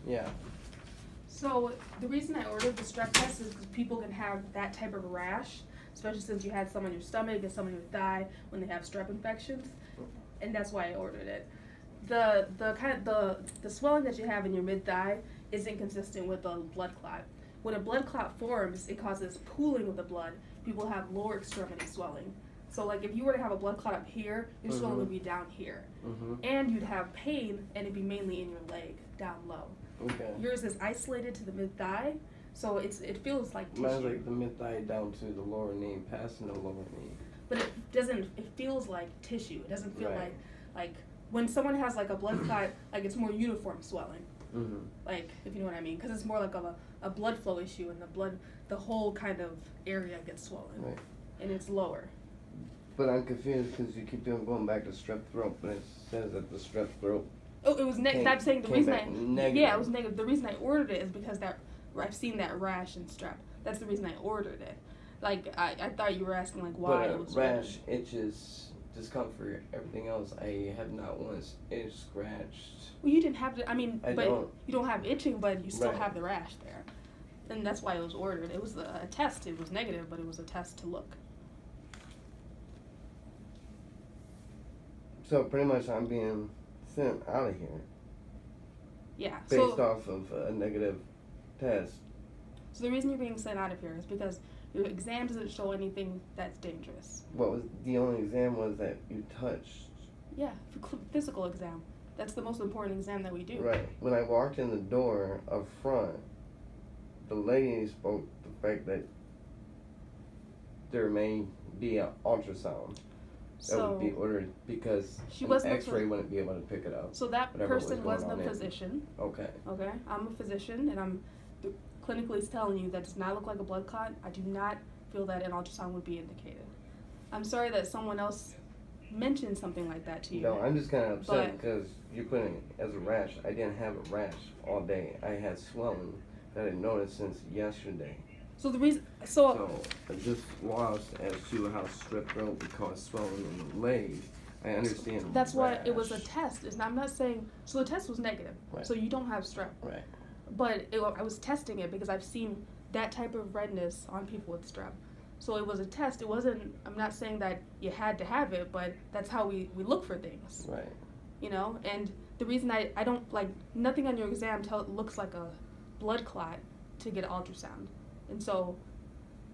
Yeah. So the reason I ordered the strep test is because people can have that type of rash, especially since you had some on your stomach and some on your thigh when they have strep infections, and that's why I ordered it. The swelling that you have in your mid thigh isn't consistent with a blood clot. When a blood clot forms, it causes pooling of the blood. People have lower extremity swelling. So like if you were to have a blood clot up here, your swelling would be down here, and you'd have pain, and it'd be mainly in your leg, down low. Okay. Yours is isolated to the mid thigh, so it feels like tissue. Mine's like the mid thigh down to the lower knee, passing the lower knee. But it doesn't. It feels like tissue. It doesn't feel like when someone has like a blood clot, like it's more uniform swelling. Like if you know what I mean, because it's more like a blood flow issue, and the whole kind of area gets swollen, and it's lower. But I'm confused because you keep going back to strep throat, but it says that the strep throat. Oh, it was negative. I'm saying the reason negative. Yeah, it was negative. The reason I ordered it is because I've seen that rash and strep. That's the reason I ordered it. Like I thought you were asking like why it was rash, itches, discomfort, everything else. I have not once itched, scratched. Well, you didn't have to. You don't have itching, but you still Right. have the rash there, and that's why it was ordered. It was a test. It was negative, but it was a test to look. So pretty much I'm being sent out of here. Yeah. Based off of a negative test. So the reason you're being sent out of here is because your exam doesn't show anything that's dangerous. What was the only exam was that you touched? Yeah, physical exam. That's the most important exam that we do. Right. When I walked in the door up front, the lady spoke the fact that there may be an ultrasound that would be ordered because an X-ray wouldn't be able to pick it up. So that person wasn't a physician. Okay. Okay. I'm a physician, and I'm clinically telling you that does not look like a blood clot. I do not feel that an ultrasound would be indicated. I'm sorry that someone else mentioned something like that to you. No, I'm just kind of upset because you're putting it as a rash. I didn't have a rash all day. I had swelling that I noticed since yesterday. So the reason, I'm just lost as to how strep throat would cause swelling in the leg. I understand. That's why it was a test. I'm not saying. So the test was negative. Right. So you don't have strep. Right. But I was testing it because I've seen that type of redness on people with strep. So it was a test. It wasn't. I'm not saying that you had to have it, but that's how we look for things. Right. You know, and the reason I don't like nothing on your exam looks like a blood clot to get an ultrasound. And so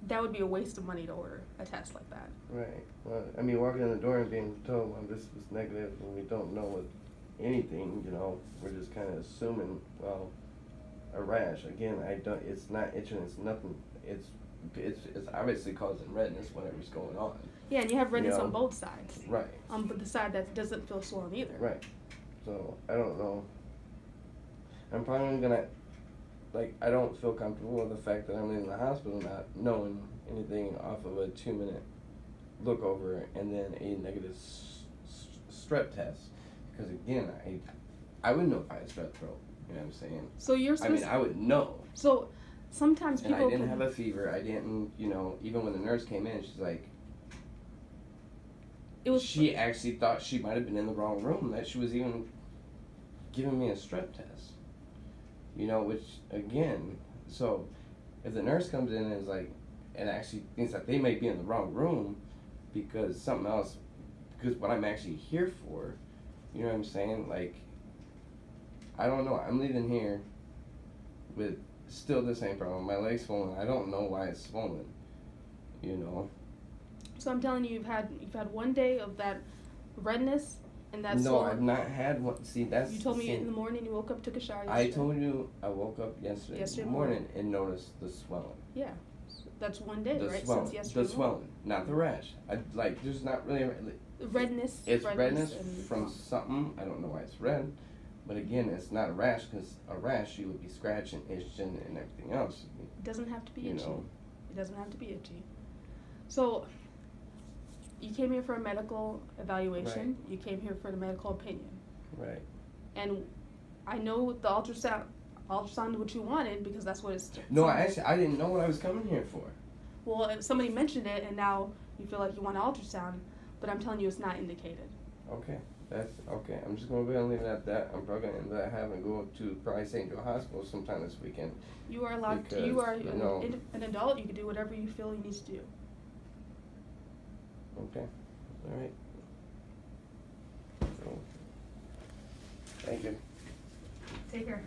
that would be a waste of money to order a test like that. Right. Well, I mean, walking in the door and being told, well, this was negative and we don't know what anything, you know, we're just kind of assuming, well, a rash. Again, it's not itching, it's nothing. It's obviously causing redness, whatever's going on. Yeah, and you have redness on both sides. Right. But the side that doesn't feel swollen either. Right. So, I don't know. I'm probably gonna, I don't feel comfortable with the fact that I'm in the hospital not knowing anything off of a 2-minute look over and then a negative strep test. Because again, I would know if I had strep throat. You know what I'm saying? So you're supposed I would know. So sometimes people and I didn't have a fever. I didn't, even when the nurse came in, she's like, she actually thought she might have been in the wrong room, that she was even giving me a strep test. Which, again, so if the nurse comes in and is like, and actually thinks that they may be in the wrong room because something else, because what I'm actually here for, you know what I'm saying? I don't know. I'm leaving here with still the same problem. My leg's swollen. I don't know why it's swollen, So I'm telling you, you've had 1 day of that redness. And that's no, I've not had one. See, that's. You told me in the morning you woke up, took a shower. I told you I woke up yesterday morning and noticed the swelling. Yeah, that's 1 day, right? Swelling. Since yesterday. The swelling, not the rash. There's not really. Redness. It's redness from something. I don't know why it's red, but again, it's not a rash because a rash you would be scratching, itching, and everything else. It doesn't have to be itchy. It doesn't have to be itchy. So. You came here for a medical evaluation. Right. You came here for the medical opinion. Right. And I know the ultrasound what you wanted because that's what it's. No, I didn't know what I was coming here for. Well, if somebody mentioned it and now you feel like you want an ultrasound, but I'm telling you it's not indicated. Okay. That's okay. I'm just gonna go ahead and leave it at that. I'm probably gonna end up having to go to probably St. Joe Hospital sometime this weekend. You are allowed to, Because, you are you know- an adult, you can do whatever you feel you need to do. Okay. All right. So, thank you. Take care.